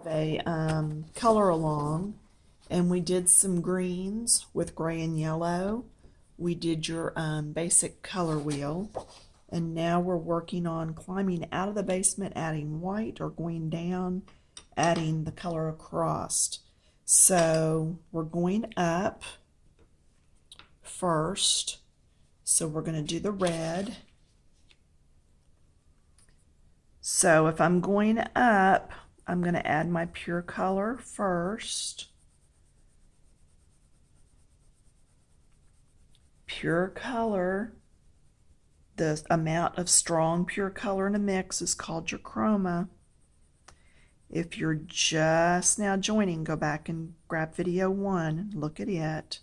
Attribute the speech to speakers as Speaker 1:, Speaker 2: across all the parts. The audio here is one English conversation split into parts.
Speaker 1: a color along, and we did some greens with gray and yellow. We did your basic color wheel, and now we're working on climbing out of the basement, adding white, or going down, adding the color across. So we're going up first. So we're going to do the red. So if I'm going up, I'm going to add my pure color first. Pure color, the amount of strong pure color in a mix is called your chroma. If you're just now joining, go back and grab video 1, look at it,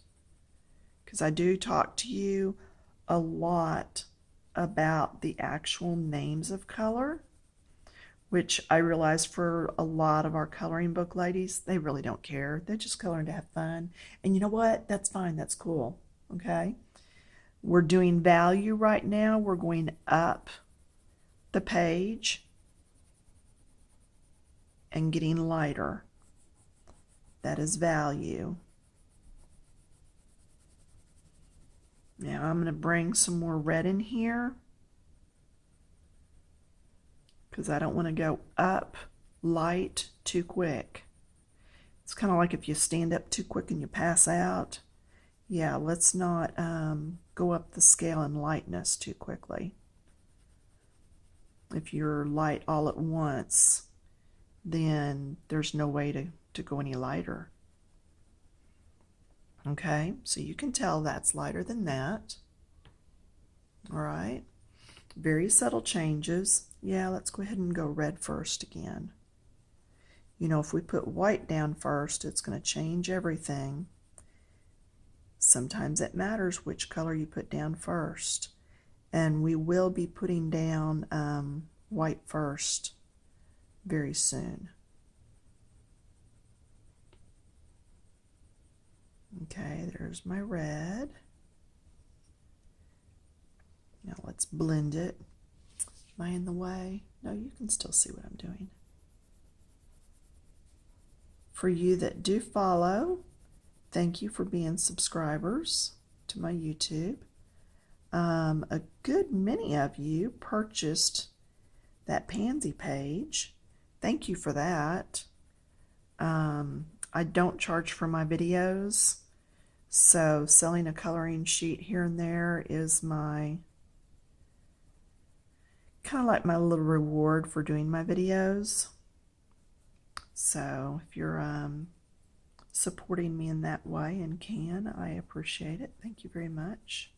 Speaker 1: because I do talk to you a lot about the actual names of color, which I realize for a lot of our coloring book ladies, they really don't care. They're just coloring to have fun. And you know what? That's fine. That's cool. Okay? We're doing value right now. We're going up the page and getting lighter. That is value. Now I'm going to bring some more red in here because I don't want to go up light too quick. It's kind of like if you stand up too quick and you pass out. Yeah, let's not go up the scale in lightness too quickly. If you're light all at once, then there's no way to go any lighter. Okay, so you can tell that's lighter than that. All right, very subtle changes. Yeah, let's go ahead and go red first again. You know, if we put white down first, it's going to change everything. Sometimes it matters which color you put down first. And we will be putting down white first very soon. Okay, there's my red. Now let's blend it. Am I in the way? No, you can still see what I'm doing. For you that do follow, thank you for being subscribers to my YouTube. A good many of you purchased that pansy page. Thank you for that. I don't charge for my videos, so selling a coloring sheet here and there is my kind of like my little reward for doing my videos. So if you're supporting me in that way and can, I appreciate it. Thank you very much.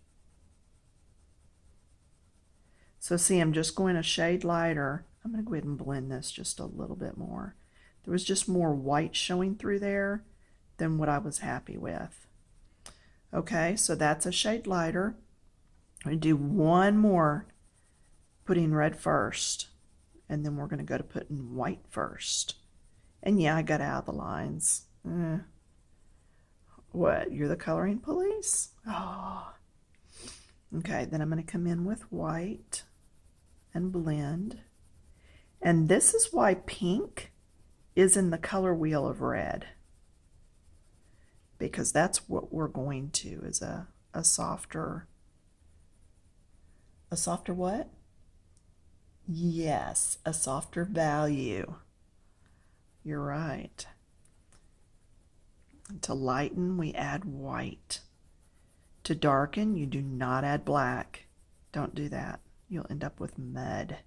Speaker 1: So see, I'm just going a shade lighter. I'm going to go ahead and blend this just a little bit more. There was just more white showing through there than what I was happy with. Okay, so that's a shade lighter. I'm going to do one more, putting red first, and then we're going to go to putting white first. And yeah, I got out of the lines. What, you're the coloring police? Oh. Okay, then I'm going to come in with white and blend. And this is why pink is in the color wheel of red, because that's what we're going to, is a softer what? Yes, a softer value. You're right. To lighten, we add white. To darken, you do not add black. Don't do that. You'll end up with mud.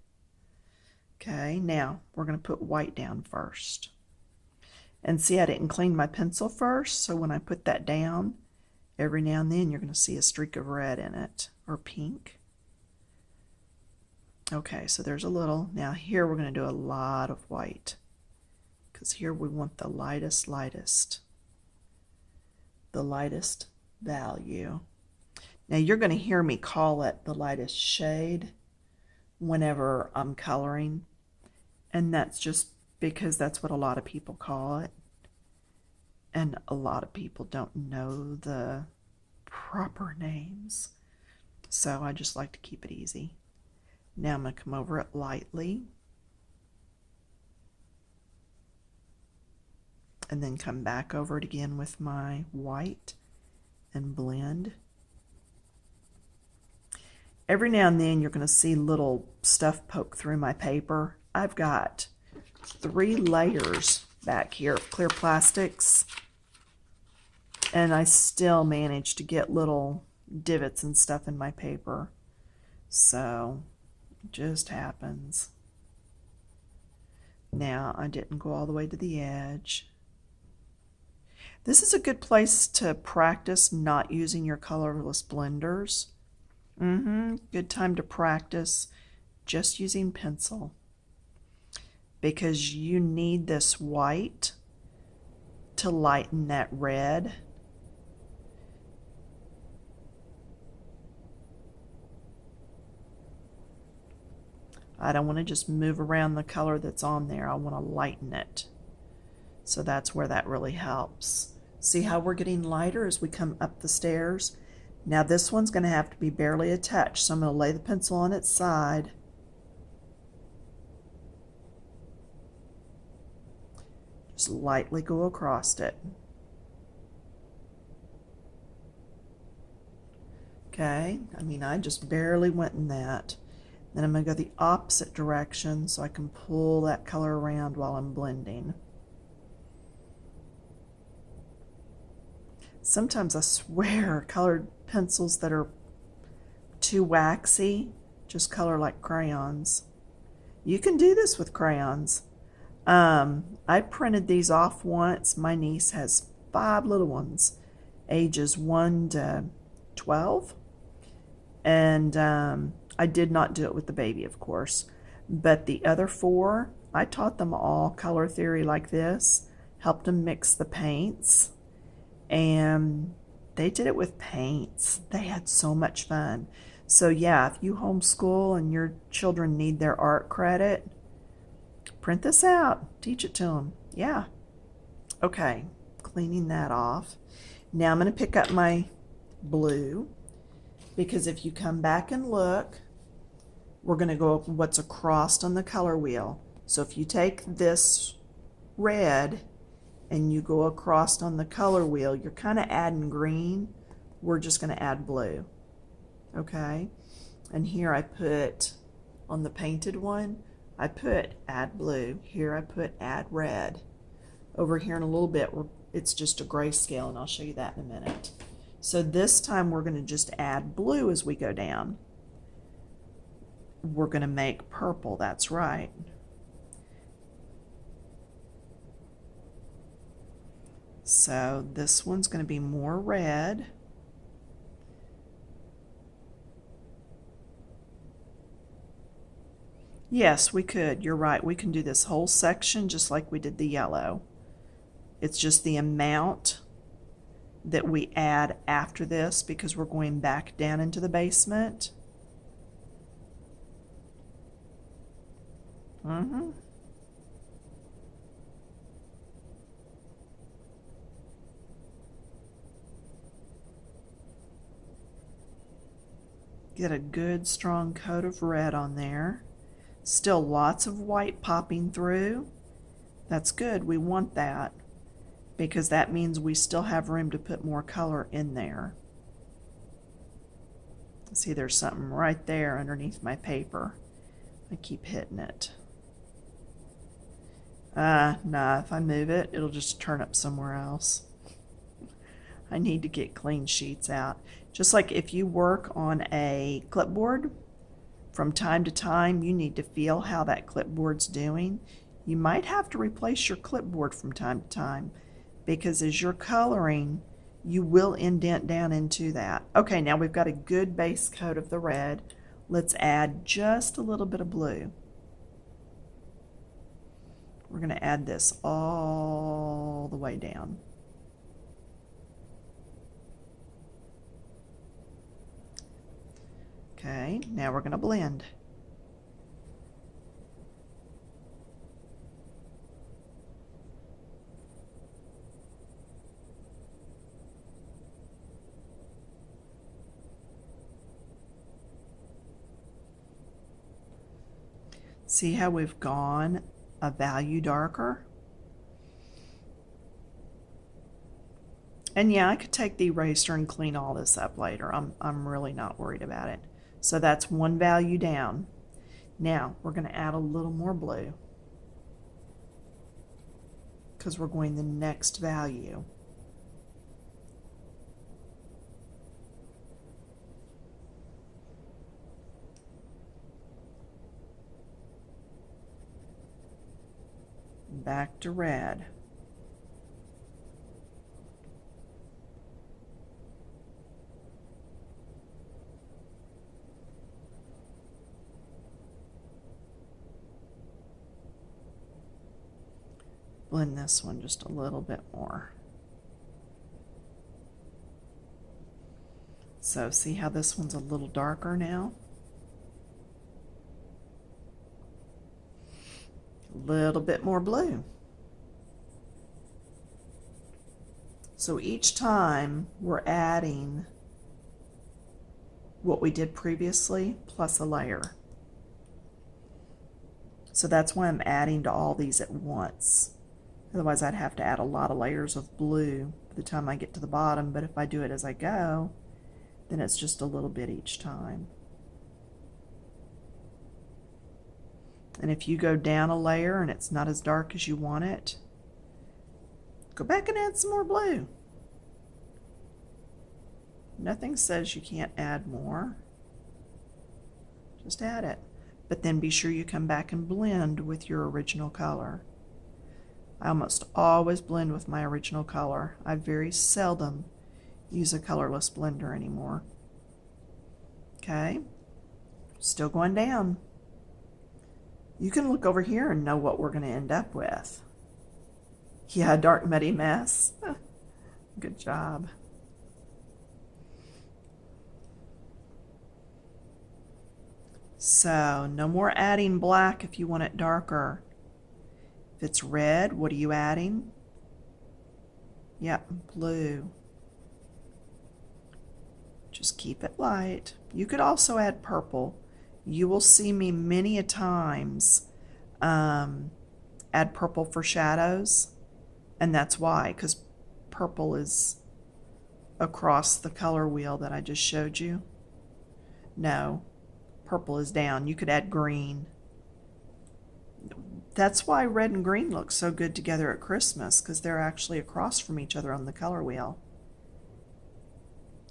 Speaker 1: Okay, now we're going to put white down first. And see, I didn't clean my pencil first, so when I put that down, every now and then you're going to see a streak of red in it, or pink. Okay, so there's a little. Now here we're going to do a lot of white, because here we want the lightest value. Now you're going to hear me call it the lightest shade whenever I'm coloring, and that's just because that's what a lot of people call it, and a lot of people don't know the proper names, so I just like to keep it easy. Now I'm going to come over it lightly. and then come back over it again with my white and blend. Every now and then you're going to see little stuff poke through my paper. I've got 3 layers back here of clear plastics, and I still manage to get little divots and stuff in my paper. So it just happens. Now I didn't go all the way to the edge. This is a good place to practice not using your colorless blenders. Good time to practice just using pencil, because you need this white to lighten that red. I don't want to just move around the color that's on there. I want to lighten it. So that's where that really helps. See how we're getting lighter as we come up the stairs? Now this one's going to have to be barely a touch, so I'm going to lay the pencil on its side. Just lightly go across it. Okay, I just barely went in that. Then I'm going to go the opposite direction so I can pull that color around while I'm blending. Sometimes I swear colored pencils that are too waxy just color like crayons. You can do this with crayons. I printed these off once. My niece has 5 little ones, ages 1 to 12. And I did not do it with the baby, of course. But the other 4, I taught them all color theory like this, helped them mix the paints. And they did it with paints. They had so much fun. So yeah, if you homeschool and your children need their art credit, print this out, teach it to them. Yeah. Okay, cleaning that off. Now I'm going to pick up my blue, because if you come back and look, we're going to go what's across on the color wheel. So if you take this red and you go across on the color wheel, you're kind of adding green. We're just going to add blue. Okay? And here I put, on the painted one, I put add blue. Here I put add red. Over here in a little bit, it's just a grayscale, and I'll show you that in a minute. So this time we're going to just add blue as we go down. We're going to make purple, that's right. So this one's going to be more red. Yes, we could. You're right. We can do this whole section just like we did the yellow. It's just the amount that we add after this, because we're going back down into the basement. Get a good strong coat of red on there. Still lots of white popping through. That's good. We want that, because that means we still have room to put more color in there. See, there's something right there underneath my paper. I keep hitting it. Nah, if I move it, it'll just turn up somewhere else. I need to get clean sheets out. Just like if you work on a clipboard, from time to time you need to feel how that clipboard's doing. You might have to replace your clipboard from time to time, because as you're coloring, you will indent down into that. Okay, now we've got a good base coat of the red. Let's add just a little bit of blue. We're going to add this all the way down. Okay, now we're going to blend. See how we've gone a value darker? And yeah, I could take the eraser and clean all this up later. I'm really not worried about it. So that's one value down. Now we're going to add a little more blue because we're going the next value. Back to red. Blend this one just a little bit more. So see how this one's a little darker now? A little bit more blue. So each time we're adding what we did previously plus a layer. So that's why I'm adding to all these at once. Otherwise I'd have to add a lot of layers of blue by the time I get to the bottom, but if I do it as I go, then it's just a little bit each time. And if you go down a layer and it's not as dark as you want it, go back and add some more blue. Nothing says you can't add more. Just add it. But then be sure you come back and blend with your original color. I almost always blend with my original color. I very seldom use a colorless blender anymore. Okay, still going down. You can look over here and know what we're going to end up with. Yeah, a dark muddy mess. Good job. So no more adding black if you want it darker. If it's red, what are you adding? Yep, blue. Just keep it light. You could also add purple. You will see me many a times add purple for shadows, and that's why, because purple is across the color wheel that I just showed you. No, purple is down. You could add green. That's why red and green look so good together at Christmas, because they're actually across from each other on the color wheel.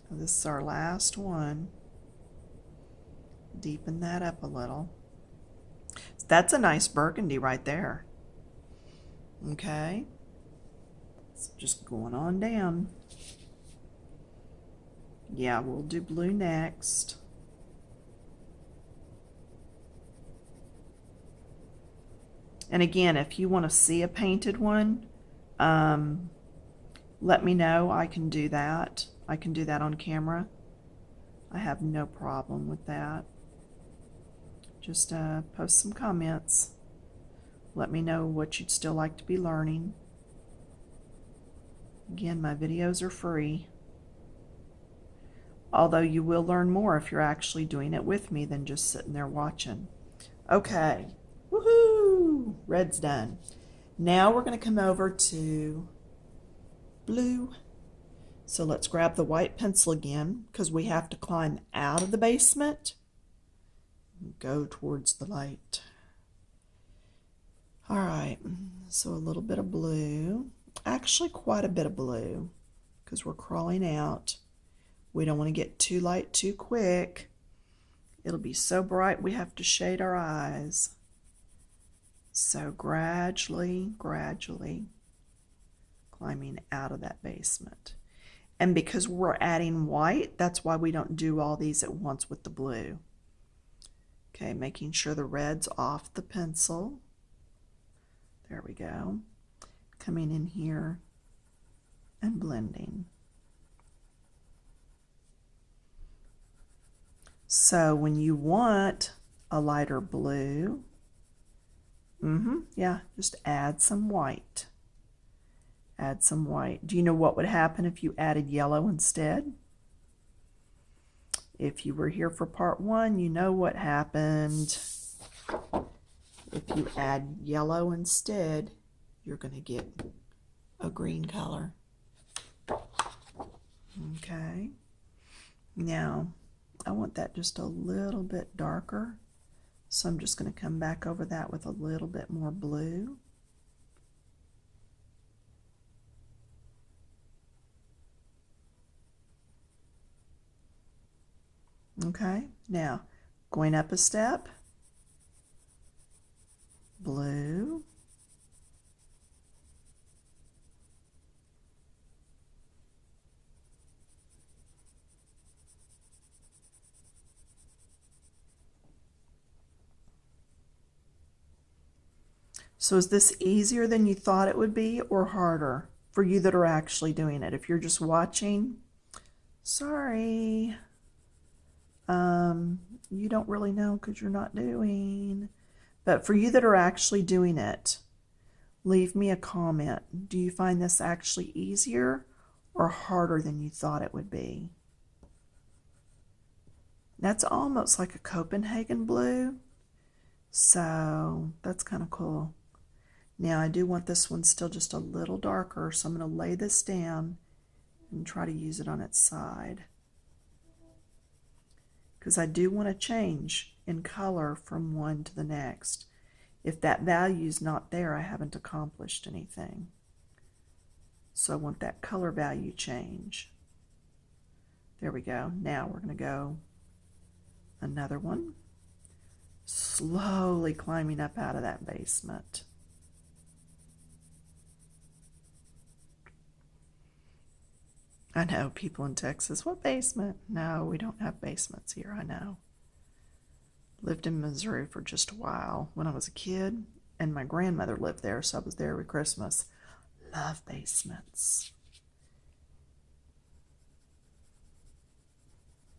Speaker 1: This is our last one. Deepen that up a little. That's a nice burgundy right there. Okay, so just going on down. Yeah, we'll do blue next. And again, if you want to see a painted one, let me know. I can do that. I can do that on camera. I have no problem with that. Just post some comments. Let me know what you'd still like to be learning. Again, my videos are free. Although you will learn more if you're actually doing it with me than just sitting there watching. Okay, woohoo! Red's done. Now we're going to come over to blue. So let's grab the white pencil again, because we have to climb out of the basement and go towards the light. All right, so a little bit of blue, actually quite a bit of blue, because we're crawling out. We don't want to get too light too quick. It'll be so bright we have to shade our eyes. So gradually climbing out of that basement. And because we're adding white, that's why we don't do all these at once with the blue. Okay, making sure the red's off the pencil. There we go. Coming in here and blending. So when you want a lighter blue, yeah, just add some white. Add some white. Do you know what would happen if you added yellow instead? If you were here for part 1, you know what happened. If you add yellow instead, you're going to get a green color. Okay. Now, I want that just a little bit darker, so I'm just going to come back over that with a little bit more blue. Okay, now going up a step, blue, so is this easier than you thought it would be or harder for you that are actually doing it? If you're just watching, sorry, you don't really know because you're not doing. But for you that are actually doing it, leave me a comment. Do you find this actually easier or harder than you thought it would be? That's almost like a Copenhagen blue, so that's kind of cool. Now I do want this one still just a little darker, so I'm going to lay this down and try to use it on its side, because I do want to change in color from one to the next. If that value is not there, I haven't accomplished anything. So I want that color value change. There we go. Now we're going to go another one, slowly climbing up out of that basement. I know people in Texas, what basement? No, we don't have basements here, I know. Lived in Missouri for just a while when I was a kid, and my grandmother lived there, so I was there every Christmas. Love basements.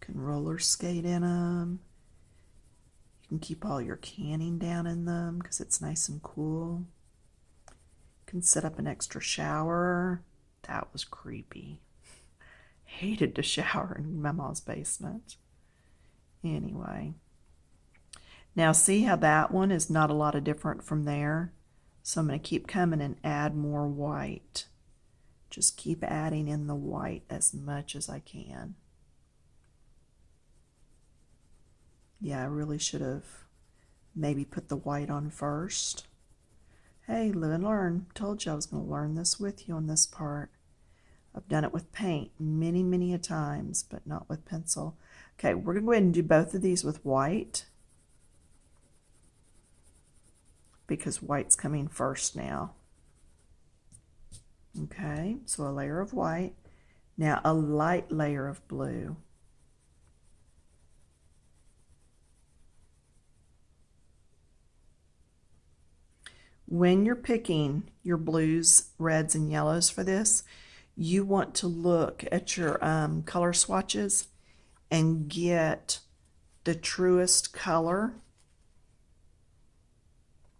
Speaker 1: You can roller skate in them. You can keep all your canning down in them because it's nice and cool. You can set up an extra shower. That was creepy. Hated to shower in my mom's basement. Anyway. Now see how that one is not a lot of different from there? So I'm going to keep coming and add more white. Just keep adding in the white as much as I can. Yeah, I really should have maybe put the white on first. Hey, live and learn. Told you I was going to learn this with you on this part. I've done it with paint many, many a times, but not with pencil. Okay, we're going to go ahead and do both of these with white, because white's coming first now. Okay, so a layer of white. Now a light layer of blue. When you're picking your blues, reds, and yellows for this, you want to look at your color swatches and get the truest color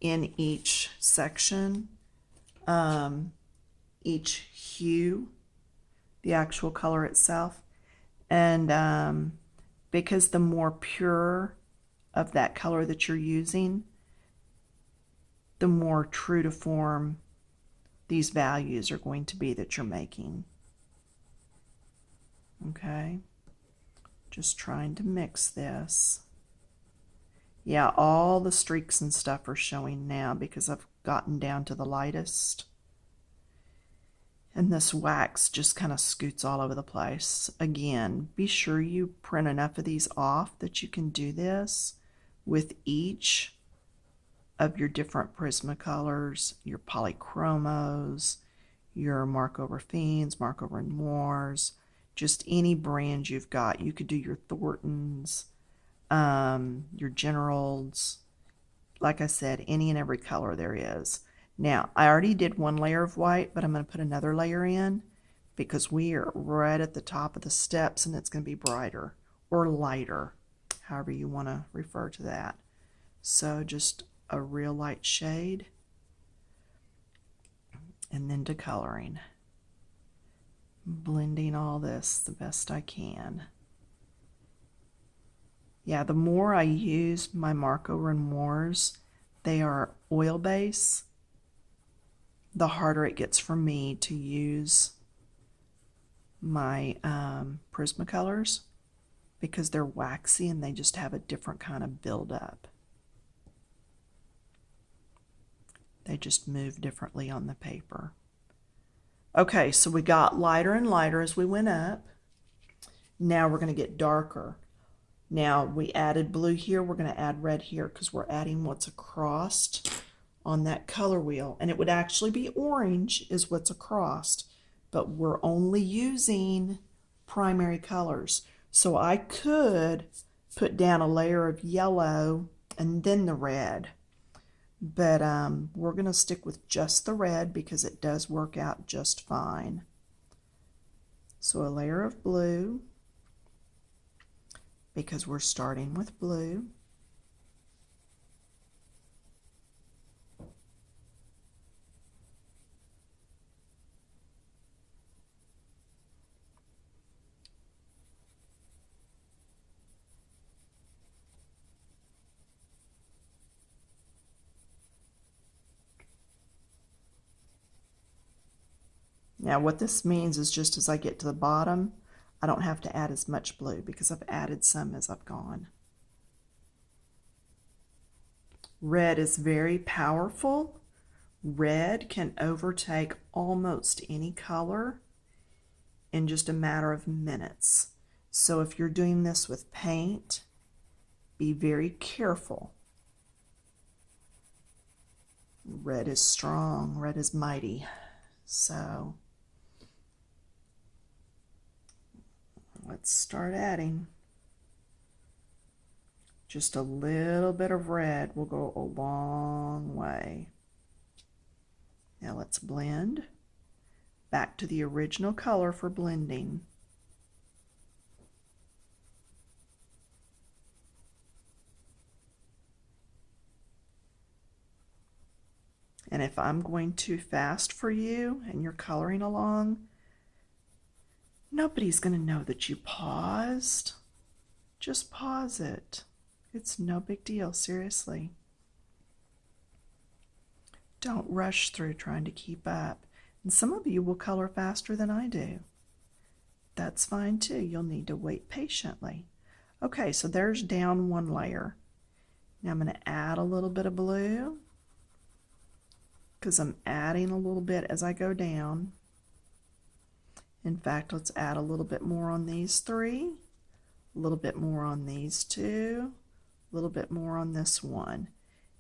Speaker 1: in each section, each hue, the actual color itself. And because the more pure of that color that you're using, the more true to form these values are going to be that you're making. Okay, just trying to mix this. Yeah, all the streaks and stuff are showing now because I've gotten down to the lightest. And this wax just kind of scoots all over the place. Again, be sure you print enough of these off that you can do this with each of your different Prismacolors, your polychromos, your Marco Raffines, Marco Renoirs, just any brand you've got. You could do your Thorntons, your Generals, like I said, any and every color there is. Now, I already did one layer of white, but I'm going to put another layer in because we are right at the top of the steps and it's going to be brighter or lighter, however you want to refer to that. So just a real light shade, and then to coloring. Blending all this the best I can. Yeah, the more I use my Marco Renoirs, they are oil base, the harder it gets for me to use my Prismacolors because they're waxy and they just have a different kind of buildup. They just move differently on the paper. Okay, so we got lighter and lighter as we went up. Now we're going to get darker. Now we added blue here, we're going to add red here because we're adding what's across on that color wheel. And it would actually be orange is what's across, but we're only using primary colors. So I could put down a layer of yellow and then the red. But we're going to stick with just the red because it does work out just fine. So a layer of blue, because we're starting with blue. Now what this means is just as I get to the bottom, I don't have to add as much blue because I've added some as I've gone. Red is very powerful. Red can overtake almost any color in just a matter of minutes. So if you're doing this with paint, be very careful. Red is strong, red is mighty. So let's start adding. Just a little bit of red will go a long way. Now let's blend. Back to the original color for blending. And if I'm going too fast for you and you're coloring along, nobody's going to know that you paused. Just pause it. It's no big deal, seriously. Don't rush through trying to keep up. And some of you will color faster than I do. That's fine too. You'll need to wait patiently. Okay, so there's down one layer. Now I'm going to add a little bit of blue because I'm adding a little bit as I go down. In fact, let's add a little bit more on these three, a little bit more on these two, a little bit more on this one.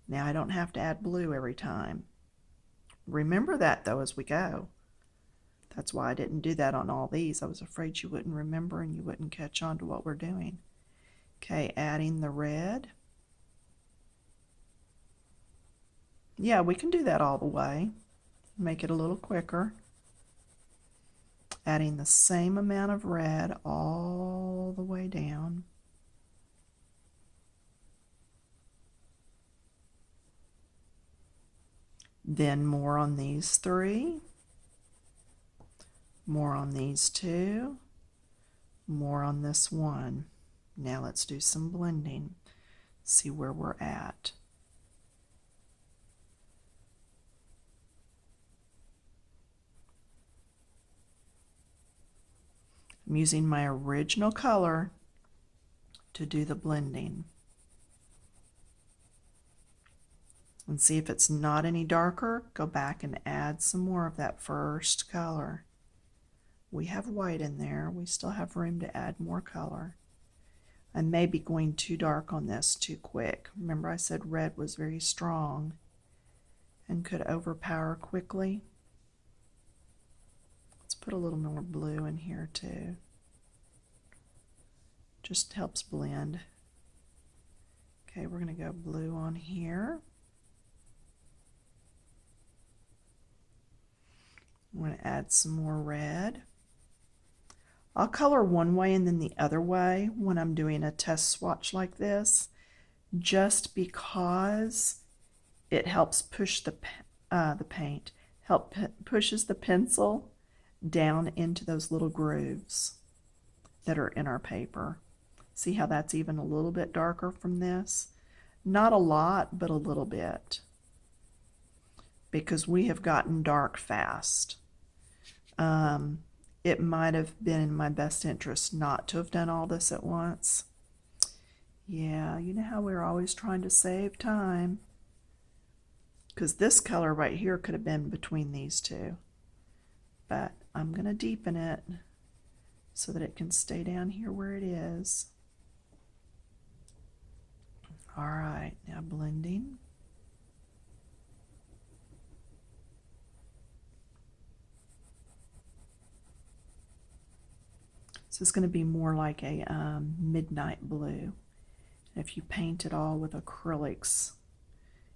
Speaker 1: Now I don't have to add blue every time. Remember that though as we go. That's why I didn't do that on all these. I was afraid you wouldn't remember and you wouldn't catch on to what we're doing. Okay, adding the red. Yeah, we can do that all the way. Make it a little quicker. Adding the same amount of red all the way down. Then more on these three. More on these two. More on this one. Now let's do some blending. See where we're at. I'm using my original color to do the blending. And see if it's not any darker, go back and add some more of that first color. We have white in there, we still have room to add more color. I may be going too dark on this too quick. Remember I said red was very strong and could overpower quickly. Let's put a little more blue in here too. Just helps blend. Okay, we're going to go blue on here. I'm going to add some more red. I'll color one way and then the other way when I'm doing a test swatch like this, just because it helps push the paint, pushes the pencil down into those little grooves that are in our paper. See how that's even a little bit darker from this? Not a lot, but a little bit, because we have gotten dark fast. it might have been in my best interest not to have done all this at once. Yeah, you know how we're always trying to save time. Because this color right here could have been between these two. But I'm going to deepen it so that it can stay down here where it is. All right, now blending. So it's going to be more like a midnight blue. If you paint it all with acrylics,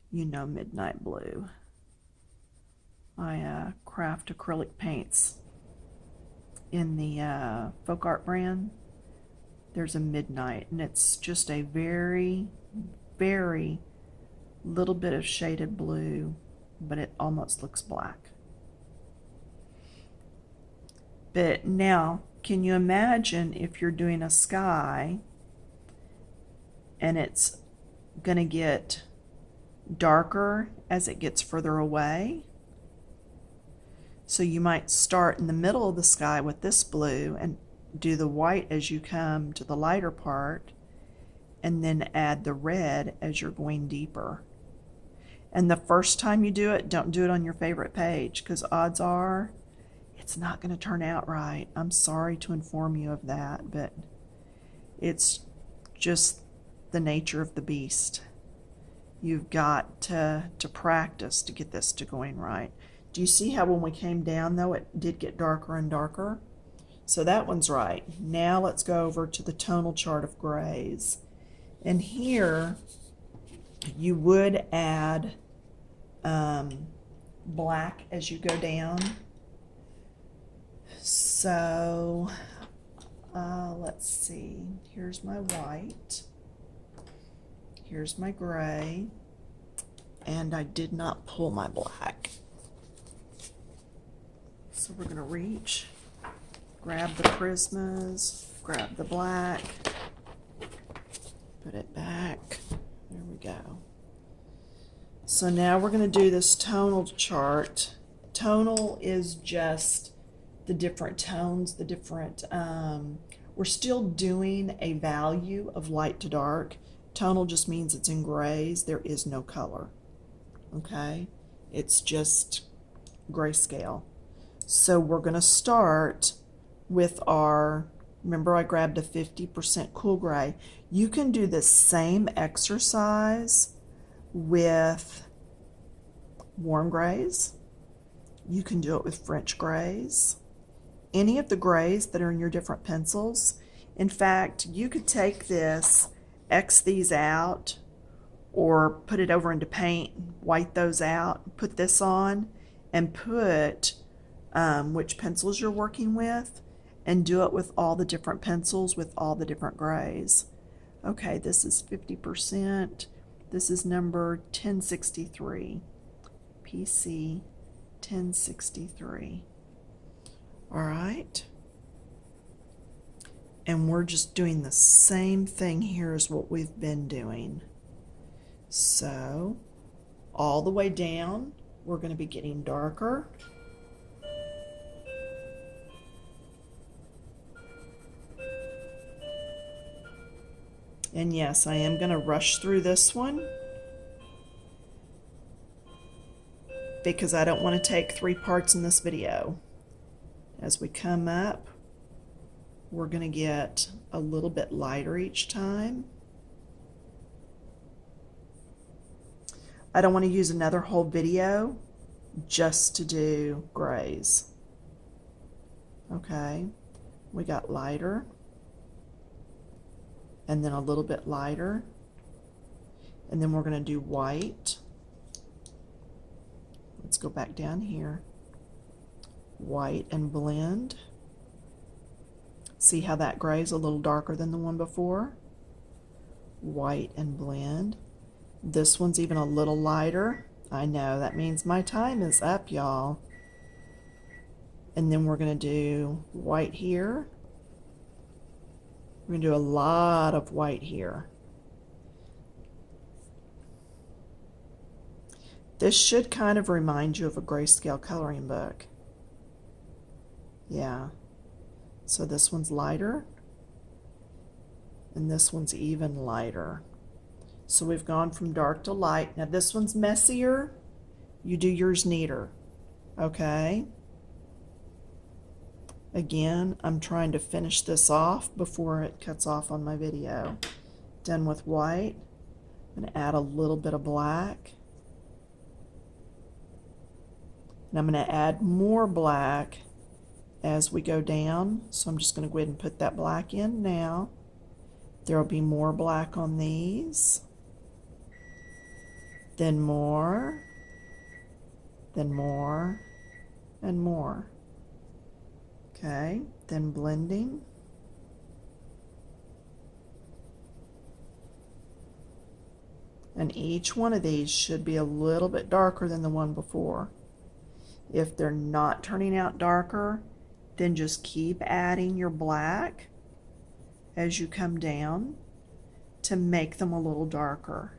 Speaker 1: you know midnight blue. I craft acrylic paints in the Folk Art brand. There's a midnight, and it's just a very, very little bit of shaded blue, but it almost looks black. But now, can you imagine if you're doing a sky and it's going to get darker as it gets further away? So you might start in the middle of the sky with this blue and do the white as you come to the lighter part, and then add the red as you're going deeper. And the first time you do it, don't do it on your favorite page, because odds are it's not going to turn out right. I'm sorry to inform you of that, but it's just the nature of the beast. You've got to practice to get this to going right. Do you see how when we came down, though, it did get darker and darker? So that one's right. Now let's go over to the tonal chart of grays. And here you would add black as you go down. So let's see. Here's my white. Here's my gray. And I did not pull my black. So we're going to reach, grab the prismas, grab the black, put it back. There we go. So now we're going to do this tonal chart. Tonal is just the different tones, the different, we're still doing a value of light to dark. Tonal just means it's in grays. There is no color. Okay? It's just grayscale. So we're going to start with our, remember I grabbed a 50% cool gray. You can do the same exercise with warm grays. You can do it with French grays. Any of the grays that are in your different pencils. In fact, you could take this, X these out, or put it over into paint, white those out, put this on, and put which pencils you're working with, and do it with all the different pencils with all the different grays. Okay, this is 50%. This is number 1063. PC 1063. All right. And we're just doing the same thing here as what we've been doing. So, all the way down, we're going to be getting darker. And yes, I am going to rush through this one because I don't want to take 3 parts in this video. As we come up, we're going to get a little bit lighter each time. I don't want to use another whole video just to do grays. Okay, we got lighter, and then a little bit lighter, and then we're going to do white. Let's go back down here. White and blend. See how that gray is a little darker than the one before? White and blend. This one's even a little lighter. I know, that means my time is up, y'all. And then we're going to do white here. We're going to do a lot of white here. This should kind of remind you of a grayscale coloring book. Yeah, So this one's lighter, and this one's even lighter. So we've gone from dark to light. Now this one's messier. You do yours neater, okay? Again, I'm trying to finish this off before it cuts off on my video. Done with white. I'm going to add a little bit of black. And I'm going to add more black as we go down. So I'm just going to go ahead and put that black in now. There will be more black on these. Then more. Then more. And more. Okay, then blending. And each one of these should be a little bit darker than the one before. If they're not turning out darker, then just keep adding your black as you come down to make them a little darker.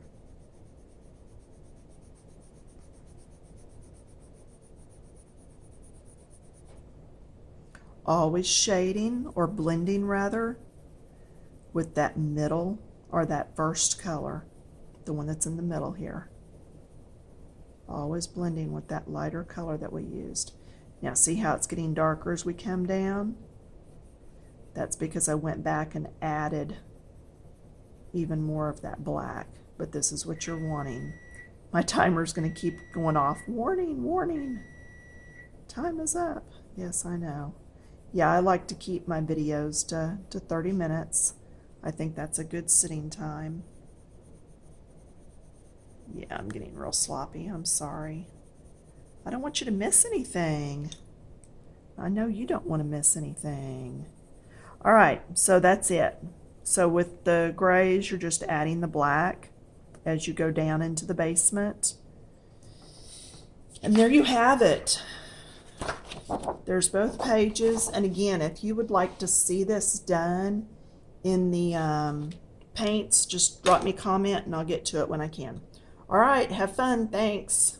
Speaker 1: Always shading or blending rather with that middle or that first color, the one that's in the middle here. Always blending with that lighter color that we used. Now see how it's getting darker as we come down? That's because I went back and added even more of that black, but this is what you're wanting. My timer's going to keep going off. Warning, warning. Time is up. Yes, I know. Yeah, I like to keep my videos to 30 minutes. I think that's a good sitting time. Yeah, I'm getting real sloppy. I'm sorry. I don't want you to miss anything. I know you don't want to miss anything. All right, so that's it. So with the grays, you're just adding the black as you go down into the basement. And there you have it. There's both pages. And again, if you would like to see this done in the paints, just drop me a comment and I'll get to it when I can. All right, have fun. Thanks.